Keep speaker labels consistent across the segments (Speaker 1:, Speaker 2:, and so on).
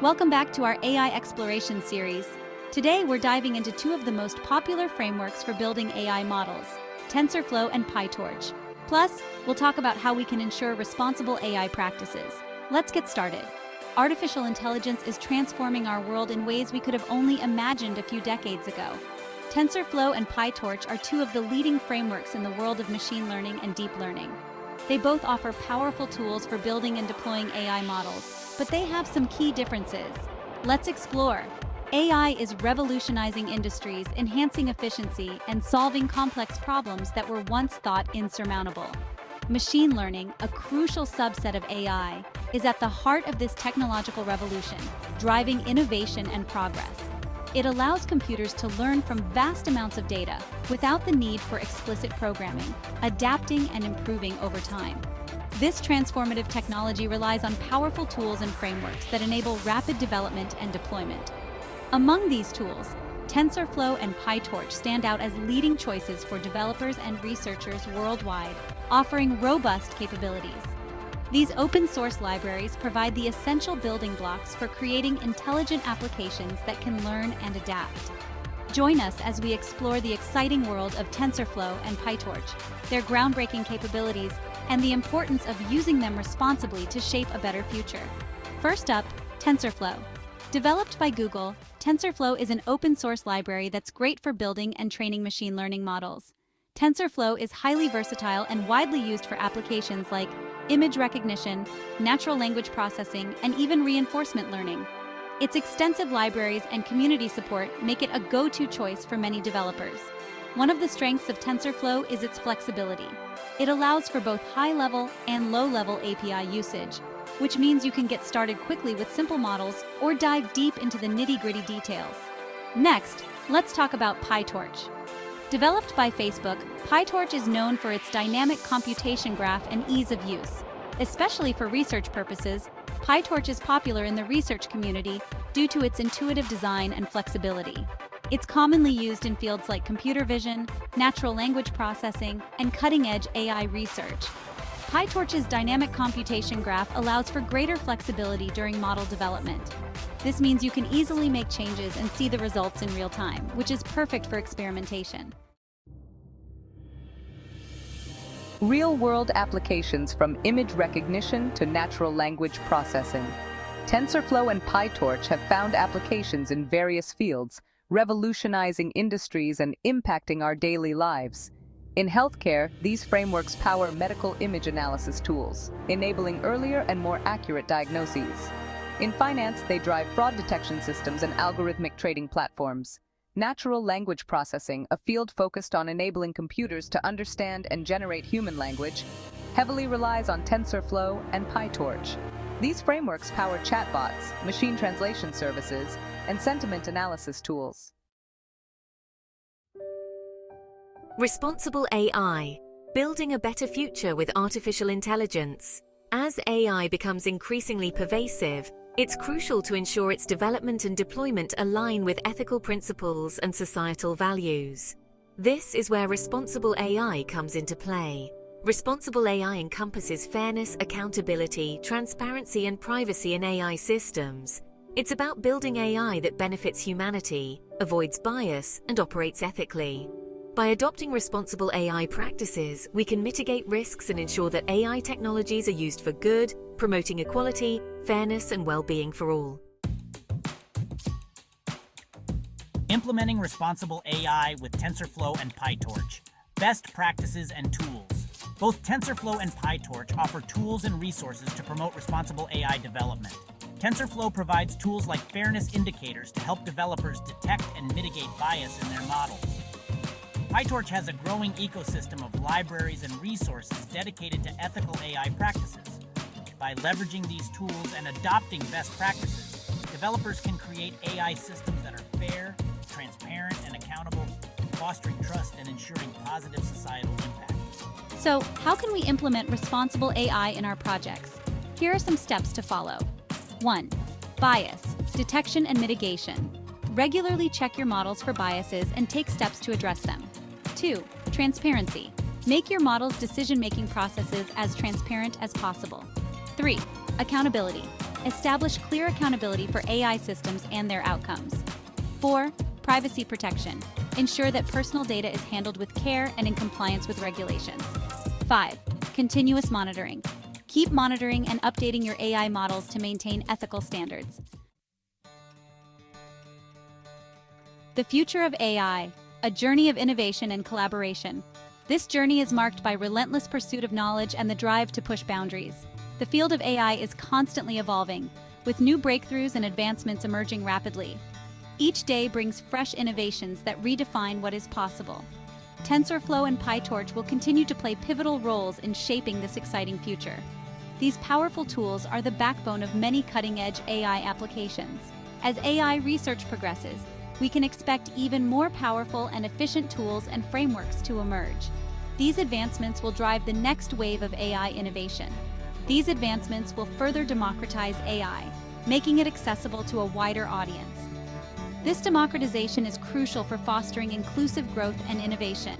Speaker 1: Welcome back to our AI exploration series. Today we're diving into two of the most popular frameworks for building AI models, TensorFlow and PyTorch. Plus, we'll talk about how we can ensure responsible AI practices. Let's get started. Artificial intelligence is transforming our world in ways we could have only imagined a few decades ago. TensorFlow and PyTorch are two of the leading frameworks in the world of machine learning and deep learning. They both offer powerful tools for building and deploying AI models, but they have some key differences. Let's explore. AI is revolutionizing industries, enhancing efficiency, and solving complex problems that were once thought insurmountable. Machine learning, a crucial subset of AI, is at the heart of this technological revolution, driving innovation and progress. It allows computers to learn from vast amounts of data without the need for explicit programming, adapting and improving over time. This transformative technology relies on powerful tools and frameworks that enable rapid development and deployment. Among these tools, TensorFlow and PyTorch stand out as leading choices for developers and researchers worldwide, offering robust capabilities. These open-source libraries provide the essential building blocks for creating intelligent applications that can learn and adapt. Join us as we explore the exciting world of TensorFlow and PyTorch, their groundbreaking capabilities, and the importance of using them responsibly to shape a better future. First up, TensorFlow. Developed by Google, TensorFlow is an open-source library that's great for building and training machine learning models. TensorFlow is highly versatile and widely used for applications like image recognition, natural language processing, and even reinforcement learning. Its extensive libraries and community support make it a go-to choice for many developers. One of the strengths of TensorFlow is its flexibility. It allows for both high-level and low-level API usage, which means you can get started quickly with simple models or dive deep into the nitty-gritty details. Next, let's talk about PyTorch. Developed by Facebook, PyTorch is known for its dynamic computation graph and ease of use. Especially for research purposes, PyTorch is popular in the research community due to its intuitive design and flexibility. It's commonly used in fields like computer vision, natural language processing, and cutting-edge AI research. PyTorch's dynamic computation graph allows for greater flexibility during model development. This means you can easily make changes and see the results in real time, which is perfect for experimentation.
Speaker 2: Real-world applications from image recognition to natural language processing. TensorFlow and PyTorch have found applications in various fields, revolutionizing industries and impacting our daily lives. In healthcare, these frameworks power medical image analysis tools, enabling earlier and more accurate diagnoses. In finance, they drive fraud detection systems and algorithmic trading platforms. Natural language processing, a field focused on enabling computers to understand and generate human language, heavily relies on TensorFlow and PyTorch. These frameworks power chatbots, machine translation services, and sentiment analysis tools.
Speaker 3: Responsible AI, building a better future with artificial intelligence. As AI becomes increasingly pervasive, it's crucial to ensure its development and deployment align with ethical principles and societal values. This is where responsible AI comes into play. Responsible AI encompasses fairness, accountability, transparency, and privacy in AI systems. It's about building AI that benefits humanity, avoids bias, and operates ethically. By adopting responsible AI practices, we can mitigate risks and ensure that AI technologies are used for good, promoting equality, fairness, and well-being for all.
Speaker 4: Implementing responsible AI with TensorFlow and PyTorch. Best practices and tools. Both TensorFlow and PyTorch offer tools and resources to promote responsible AI development. TensorFlow provides tools like fairness indicators to help developers detect and mitigate bias in their models. PyTorch has a growing ecosystem of libraries and resources dedicated to ethical AI practices. By leveraging these tools and adopting best practices, developers can create AI systems that are fair, transparent, and accountable, fostering trust and ensuring positive societal impact.
Speaker 1: So, how can we implement responsible AI in our projects? Here are some steps to follow. 1. Bias, detection and mitigation. Regularly check your models for biases and take steps to address them. 2. Transparency. Make your model's decision-making processes as transparent as possible. 3. Accountability. Establish clear accountability for AI systems and their outcomes. 4. Privacy protection. Ensure that personal data is handled with care and in compliance with regulations. 5. Continuous monitoring. Keep monitoring and updating your AI models to maintain ethical standards. The future of AI, a journey of innovation and collaboration. This journey is marked by relentless pursuit of knowledge and the drive to push boundaries. The field of AI is constantly evolving, with new breakthroughs and advancements emerging rapidly. Each day brings fresh innovations that redefine what is possible. TensorFlow and PyTorch will continue to play pivotal roles in shaping this exciting future. These powerful tools are the backbone of many cutting-edge AI applications. As AI research progresses, we can expect even more powerful and efficient tools and frameworks to emerge. These advancements will drive the next wave of AI innovation. These advancements will further democratize AI, making it accessible to a wider audience. This democratization is crucial for fostering inclusive growth and innovation.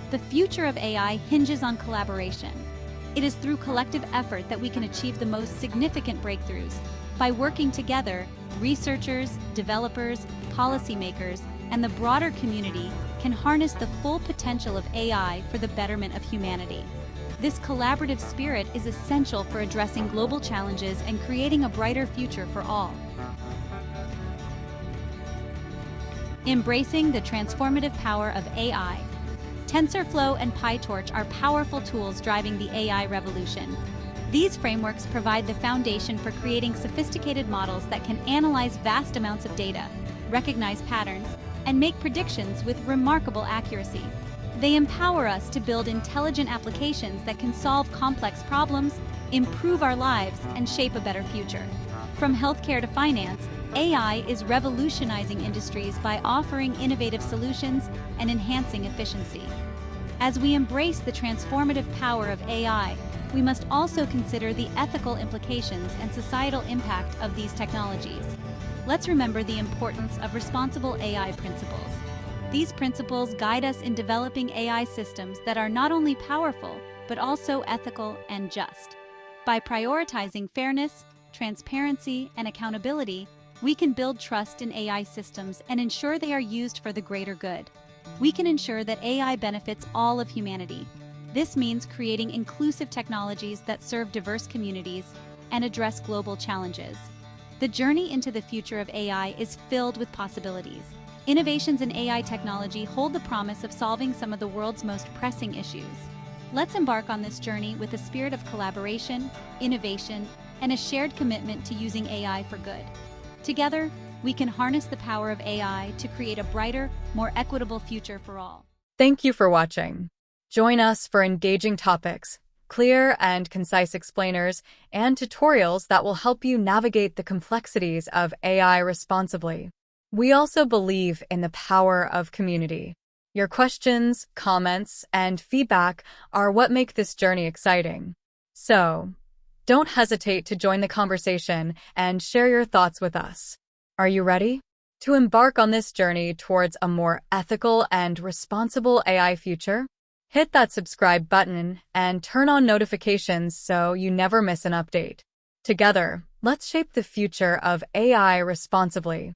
Speaker 1: The future of AI hinges on collaboration. It is through collective effort that we can achieve the most significant breakthroughs. By working together, researchers, developers, policymakers, and the broader community can harness the full potential of AI for the betterment of humanity. This collaborative spirit is essential for addressing global challenges and creating a brighter future for all. Embracing the transformative power of AI. TensorFlow and PyTorch are powerful tools driving the AI revolution. These frameworks provide the foundation for creating sophisticated models that can analyze vast amounts of data, recognize patterns, and make predictions with remarkable accuracy. They empower us to build intelligent applications that can solve complex problems, improve our lives, and shape a better future. From healthcare to finance, AI is revolutionizing industries by offering innovative solutions and enhancing efficiency. As we embrace the transformative power of AI, we must also consider the ethical implications and societal impact of these technologies. Let's remember the importance of responsible AI principles. These principles guide us in developing AI systems that are not only powerful, but also ethical and just. By prioritizing fairness, transparency, and accountability, we can build trust in AI systems and ensure they are used for the greater good. We can ensure that AI benefits all of humanity. This means creating inclusive technologies that serve diverse communities and address global challenges. The journey into the future of AI is filled with possibilities. Innovations in AI technology hold the promise of solving some of the world's most pressing issues. Let's embark on this journey with a spirit of collaboration, innovation, and a shared commitment to using AI for good. Together, we can harness the power of AI to create a brighter, more equitable future for all.
Speaker 5: Thank you for watching. Join us for engaging topics, clear and concise explainers, and tutorials that will help you navigate the complexities of AI responsibly. We also believe in the power of community. Your questions, comments, and feedback are what make this journey exciting. So, don't hesitate to join the conversation and share your thoughts with us. Are you ready to embark on this journey towards a more ethical and responsible AI future? Hit that subscribe button and turn on notifications so you never miss an update. Together, let's shape the future of AI responsibly.